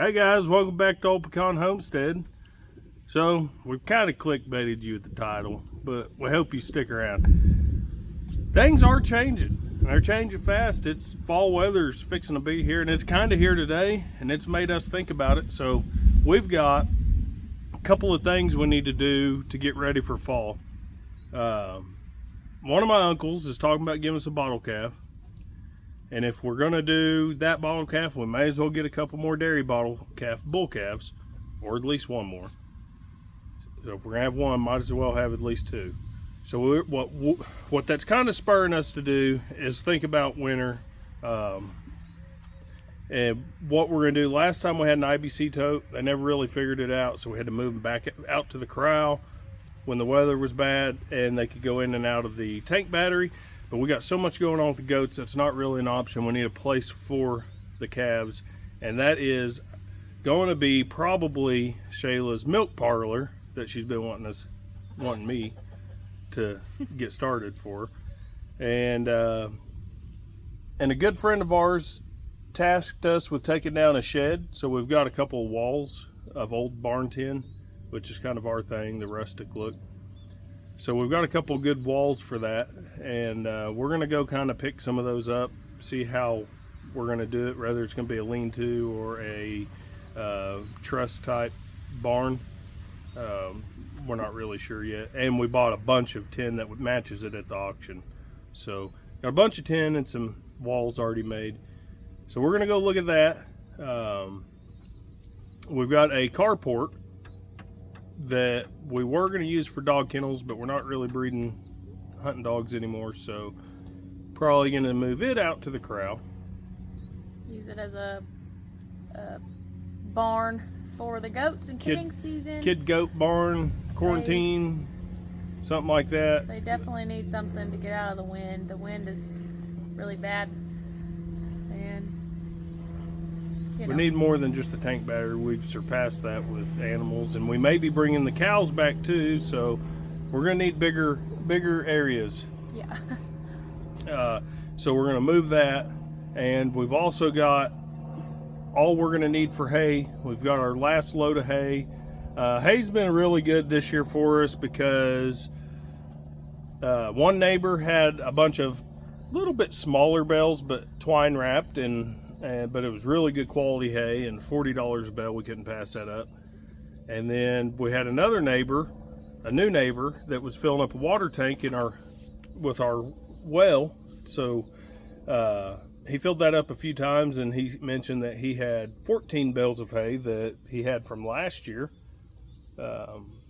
Hey guys, welcome back to old Pecan Homestead. So, we've kind of clickbaited you at the title, but we hope you stick around. Things are changing. They're changing fast. It's fall weather's fixing to be here, and it's kind of here today, and it's made us think about it. So, we've got a couple of things we need to do to get ready for fall. One of my uncles is talking about giving us a bottle calf. And if we're going to do that bottle calf, we may as well get a couple more dairy bottle calf, bull calves, or at least one more. So if we're going to have one, might as well have at least two. So what that's kind of spurring us to do is think about winter. And what we're going to do, last time we had an IBC tote, they never really figured it out, so we had to move them back out to the corral when the weather was bad, and they could go in and out of the tank battery. But we got so much going on with the goats that's not really an option. We need a place for the calves, and that is going to be probably Shayla's milk parlor that she's been wanting me to get started for. And a good friend of ours tasked us with taking down a shed. So we've got a couple of walls of old barn tin, which is kind of our thing, the rustic look. So we've got a couple of good walls for that, and we're going to go kind of pick some of those up, see how we're going to do it, whether it's going to be a lean-to or a truss type barn. We're not really sure yet. And we bought a bunch of tin that matches it at the auction. So got a bunch of tin and some walls already made. So we're going to go look at that. We've got a carport that we were going to use for dog kennels, but we're not really breeding hunting dogs anymore, so probably going to move it out to the corral. Use it as a barn for the goats in kidding season. Kid goat barn, quarantine, something like that. They definitely need something to get out of the wind. The wind is really bad, and we need more than just a tank battery. We've surpassed that with animals, and we may be bringing the cows back too, so we're going to need bigger areas. Yeah. So we're going to move that, and we've also got all we're going to need for hay. We've got our last load of hay. Hay's been really good this year for us because one neighbor had a bunch of little bit smaller bales, but twine wrapped, but it was really good quality hay, and $40 a bale. We couldn't pass that up. And then we had another neighbor, a new neighbor, that was filling up a water tank with our well. So he filled that up a few times, and he mentioned that he had 14 bales of hay that he had from last year.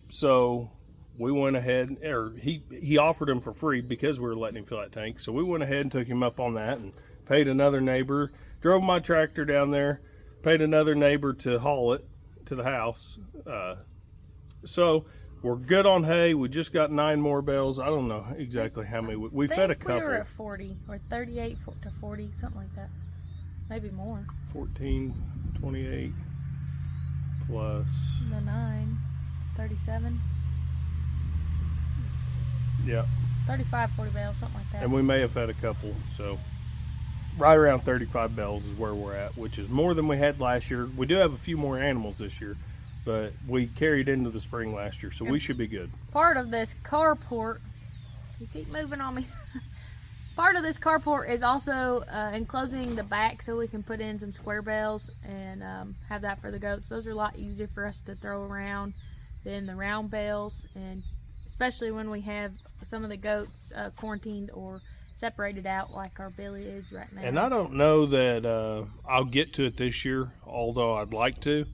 So we went ahead, or he offered them for free because we were letting him fill that tank. So we went ahead and took him up on that and paid another neighbor, drove my tractor down there, paid another neighbor to haul it to the house. So we're good on hay. We just got 9 more bales. I don't know exactly how many. We fed a couple. We were at 40 or 38 to 40, something like that. Maybe more. 14, 28 plus the 9. It's 37. Yeah. 35, 40 bales, something like that. And we may have fed a couple, so right around 35 bales is where we're at, which is more than we had last year. We do have a few more animals this year, but we carried into the spring last year, so we should be good. Part of this carport, you keep moving on me. Part of this carport is also enclosing the back so we can put in some square bales and have that for the goats. Those are a lot easier for us to throw around than the round bales, and especially when we have some of the goats quarantined or separated out like our Billy is right now. And I don't know that I'll get to it this year, although I'd like to.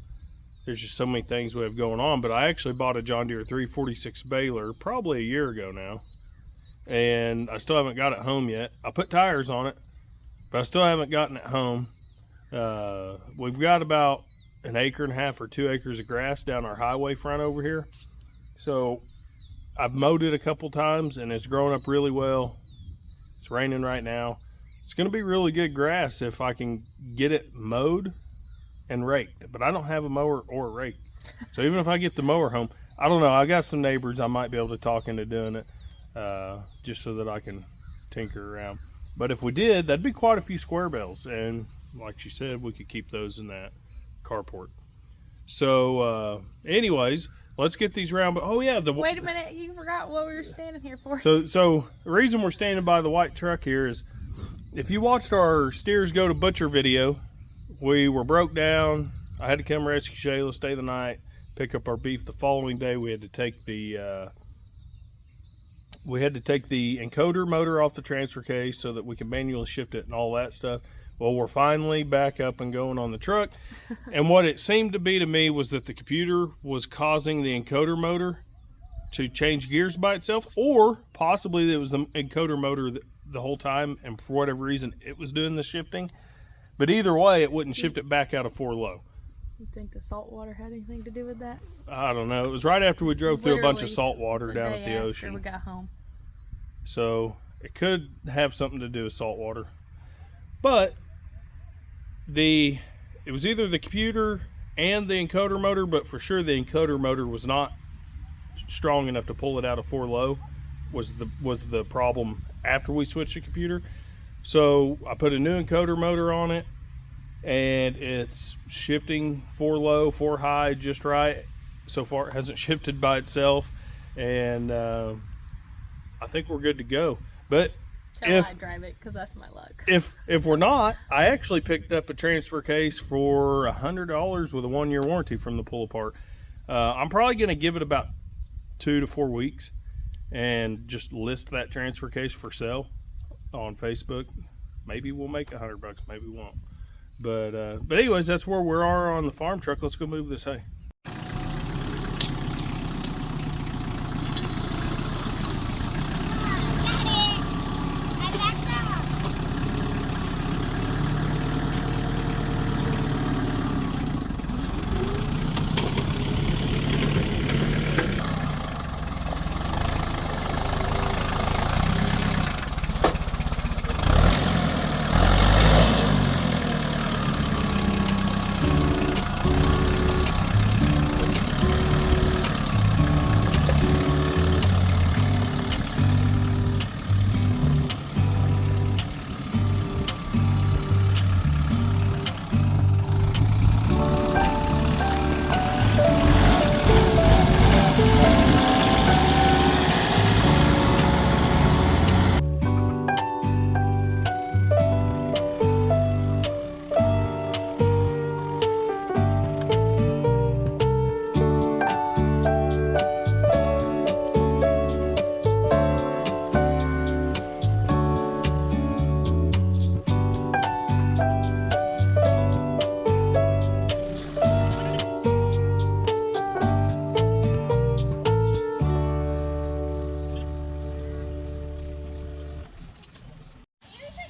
There's just so many things we have going on, but I actually bought a John Deere 346 baler probably a year ago now, and I still haven't got it home yet. I put tires on it, but I still haven't gotten it home. We've got about 1.5 acres or 2 acres of grass down our highway front over here, so I've mowed it a couple times and it's growing up really well. It's raining right now. It's going to be really good grass if I can get it mowed and raked, but I don't have a mower or a rake. So even if I get the mower home, I don't know. I got some neighbors I might be able to talk into doing it, just so that I can tinker around. But if we did, that'd be quite a few square bales, and like she said, we could keep those in that carport. So anyways, let's get these round. Oh yeah, wait a minute, you forgot what we were standing here for. So the reason we're standing by the white truck here is, if you watched our steers go to butcher video, we were broke down. I had to come rescue Shayla, stay the night, pick up our beef the following day. We had to take the encoder motor off the transfer case so that we can manually shift it and all that stuff. Well, we're finally back up and going on the truck. And what it seemed to be to me was that the computer was causing the encoder motor to change gears by itself, or possibly it was the encoder motor the whole time, and for whatever reason it was doing the shifting. But either way, it wouldn't shift it back out of 4 low. You think the salt water had anything to do with that? I don't know. It was right after we drove through a bunch of salt water down at the ocean. We got home. So it could have something to do with salt water. But it was either the computer and the encoder motor, but for sure the encoder motor was not strong enough to pull it out of 4 low. Was the problem after we switched the computer. So I put a new encoder motor on it, and it's shifting 4 low, 4 high just right. So far it hasn't shifted by itself, and I think we're good to go. But Till I drive it, because that's my luck. If we're not, I actually picked up a transfer case for $100 with a 1-year warranty from the pull apart. I'm probably going to give it about 2 to 4 weeks and just list that transfer case for sale on Facebook. Maybe we'll make $100, maybe we won't. But anyways, that's where we are on the farm truck. Let's go move this hay.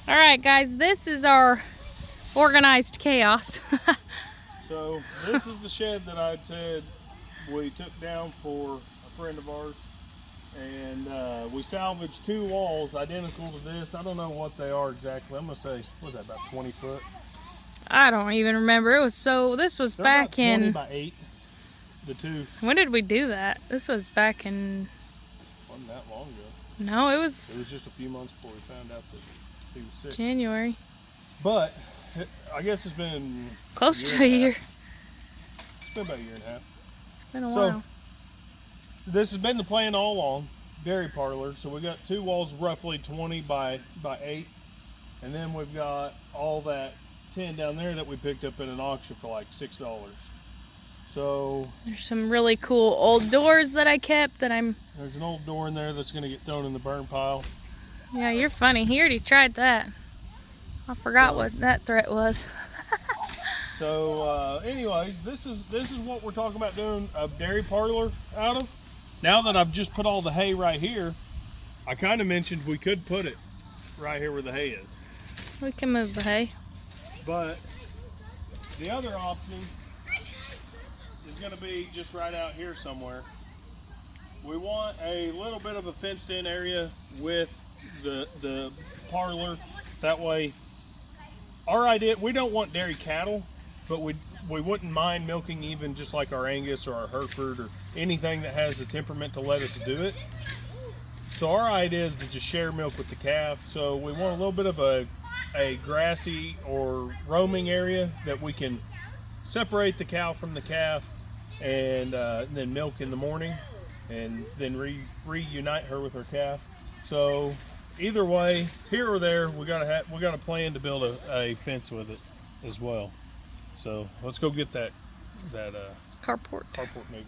Alright guys, this is our organized chaos. So this is the shed that I'd said we took down for a friend of ours, and we salvaged 2 walls identical to this. I don't know what they are exactly. I'm gonna say, what was that, about 20 foot? I don't even remember. It was this was They're back about 20 in by 8. The 2. When did we do that? This was back in, wasn't that long ago. no, it was just a few months before we found out that he was sick. January. But I guess it's been Close to a year. It's been about a year and a half. It's been a while. This has been the plan all along. Dairy parlor. So we got 2 walls roughly 20 by 8. And then we've got all that tin down there that we picked up in an auction for like $6. So There's some really cool old doors that I kept that there's an old door in there that's going to get thrown in the burn pile. Yeah, you're funny. He already tried that. I forgot what that threat was. So anyways, this is what we're talking about doing a dairy parlor out of. Now that I've just put all the hay right here, I kind of mentioned we could put it right here where the hay is. We can move the hay. But the other option is going to be just right out here somewhere. We want a little bit of a fenced in area with the parlor. That way, our idea, we don't want dairy cattle, but we wouldn't mind milking even just like our Angus or our Hereford or anything that has the temperament to let us do it. So our idea is to just share milk with the calf. So we want a little bit of a grassy or roaming area that we can separate the cow from the calf, and then milk in the morning, and then reunite her with her calf. So either way, here or there, we got a plan to build a fence with it as well. So let's go get that Carport moved.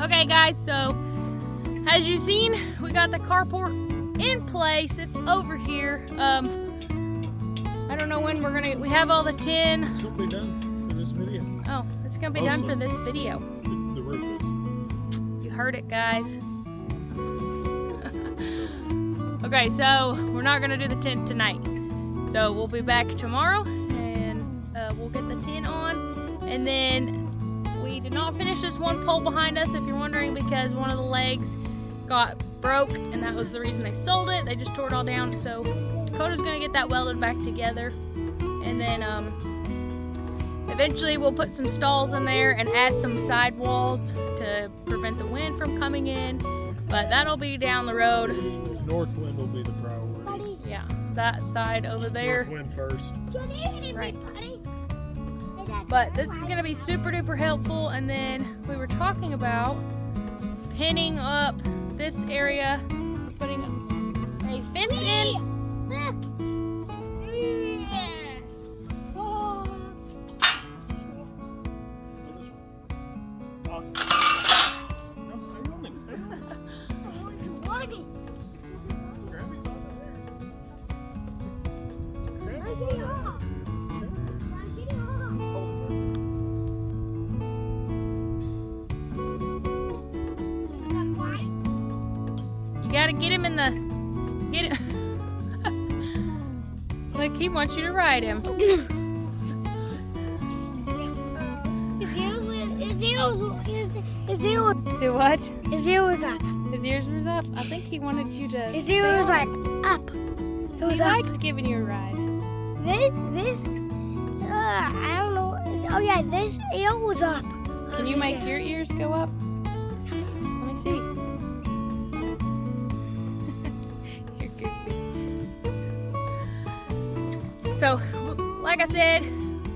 Okay guys, so as you've seen, we got the carport in place. It's over here. I don't know when we have all the tin. It's gonna be done for this video. Oh, it's gonna be done for this video. The roof is. You heard it, guys. Okay, so we're not gonna do the tent tonight. So we'll be back tomorrow, and we'll get the tin on, and then we did not finish this one pole behind us, if you're wondering, because one of the legs got broke, and that was the reason they sold it. They just tore it all down. So Dakota's gonna get that welded back together, and then eventually we'll put some stalls in there and add some side walls to prevent the wind from coming in, but that'll be down the road. North wind will be the priority. Yeah, that side over there. North wind first. Right. But this is going to be super duper helpful. And then we were talking about pinning up this area, putting a fence in. Look. Oh. You got to get him in the... Get it. Look, he wants you to ride him. His ear was Do what? His ear was up. His ears was up? I think he wanted you to... His ear was like up. It was He up. liked giving you a ride. This, I don't know. Oh yeah, this ear was up. Can you make your ears go up? Let me see. You're goofy. So, like I said,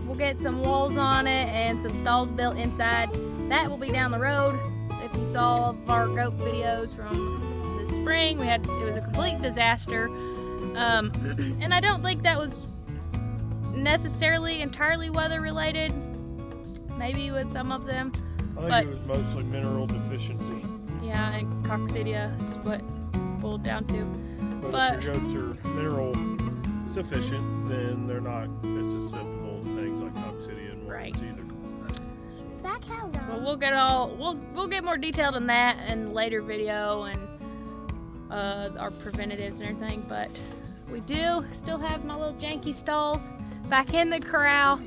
we'll get some walls on it and some stalls built inside. That will be down the road. If you saw our goat videos from the spring, it was a complete disaster. And I don't think that was necessarily entirely weather related. Maybe with some of them. I think it was mostly mineral deficiency. Yeah, and coccidia is what it boiled down to. But if your goats are mineral sufficient, then they're not as susceptible to things like coccidia and worms Right. either. Is that cow down. Well, we'll get more detailed on that in a later video and our preventatives and everything. But we do still have my little janky stalls back in the corral,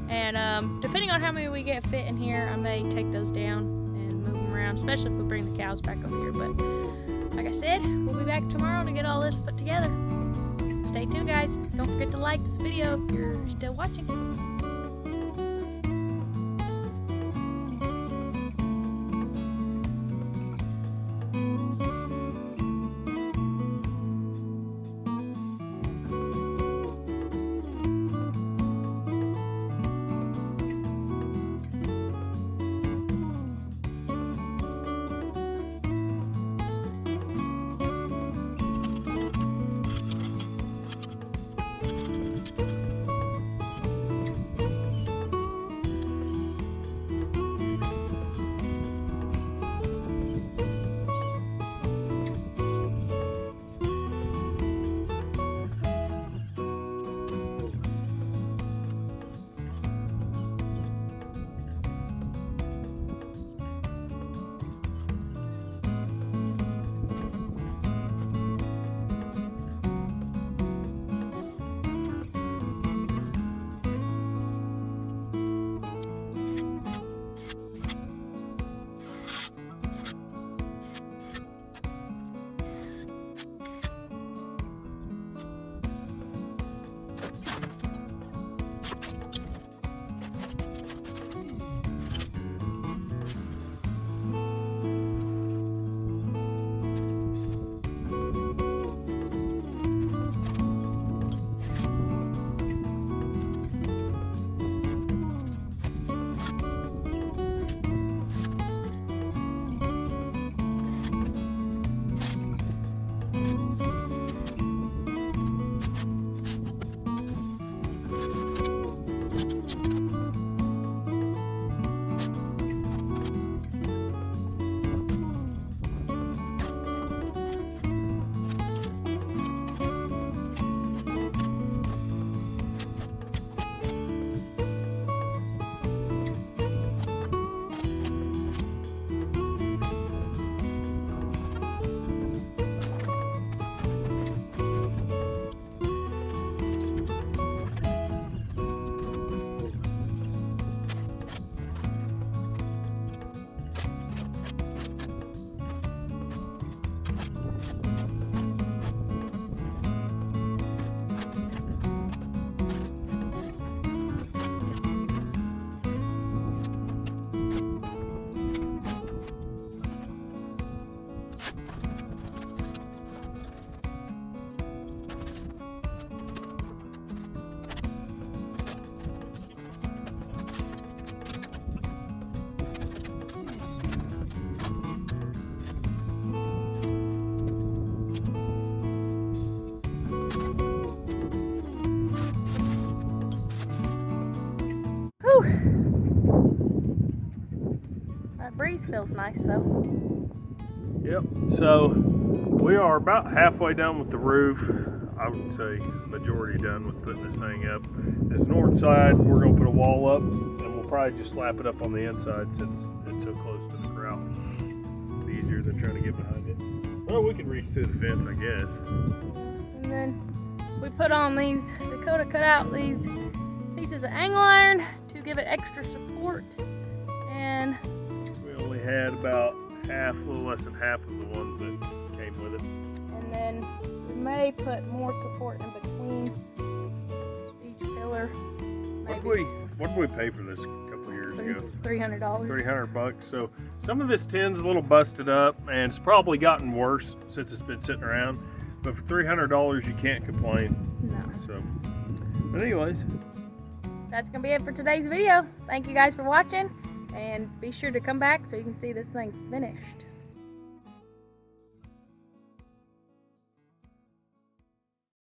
and depending on how many we get fit in here, I may take those down and move them around, especially if we bring the cows back over here. But like I said, we'll be back tomorrow to get all this put together. Stay tuned, guys. Don't forget to like this video if you're still watching. That breeze feels nice though. Yep, so we are about halfway done with the roof. I would say majority done with putting this thing up. This north side, we're gonna put a wall up, and we'll probably just slap it up on the inside since it's so close to the corral. It'll be easier than trying to get behind it. Well, we can reach through the fence, I guess. And then we put on these, Dakota cut out these pieces of angle iron to give it extra support. And we only had about half, a little less than half of the ones that came with it. And then we may put more support in between each pillar. What did we pay for this a couple of years ago? $300. $300. So some of this tin's a little busted up, and it's probably gotten worse since it's been sitting around. But for $300, you can't complain. No. So, but anyways, that's gonna be it for today's video. Thank you guys for watching, and be sure to come back so you can see this thing finished.